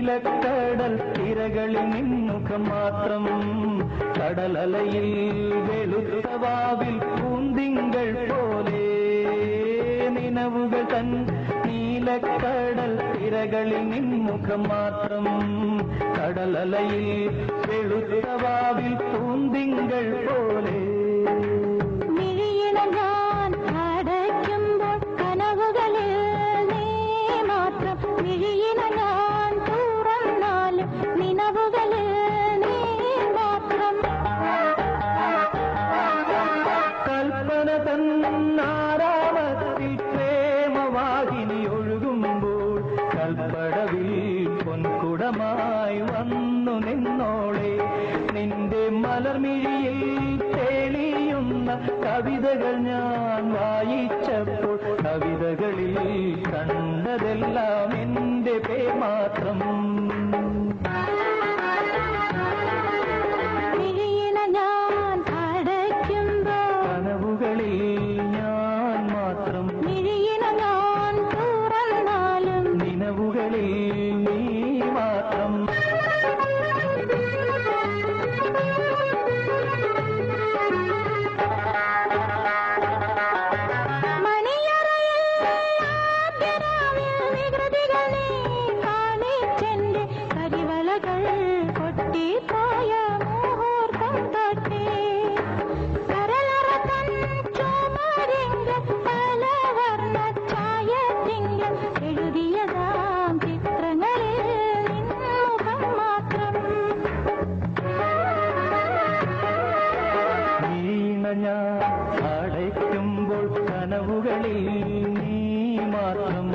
നീലക്കടൽ തിരകളിൽ നിൻമുഖം മാത്രം കടലലയിൽ വെളുത്ത വാവിൽ പൂന്തിങ്കൾ പോലെ നിനവുകൾ തൻ നീലക്കടൽ തിരകളിൽ നിൻമുഖം മാത്രം കടലലയിൽ വെളുത്ത വാവിൽ പൂന്തിങ്കൾ പോലെ കൽപ്പന തന്നാരാമത്തിൽ പ്രേമവാഹിനി ഒഴുകുമ്പോൾ കൽപ്പടവിൽ പൊൻകുടമായി വന്നു നിന്നോളെ നിന്റെ മലർമിഴിയിൽ തെളിയുന്ന കവിതകൾ ഞാൻ വായിച്ചപ്പോൾ കവിതകളിൽ കണ്ടതെല്ലാം എന്റെ പേർ മാത്രം ഞാൻ മാത്രം ഞാൻ തുറന്നാലും നിലവുകളിൽ നീ മാത്രം ഞാൻ അടയ്ക്കുമ്പോൾ കനവുകളിൽ നീ മാത്രം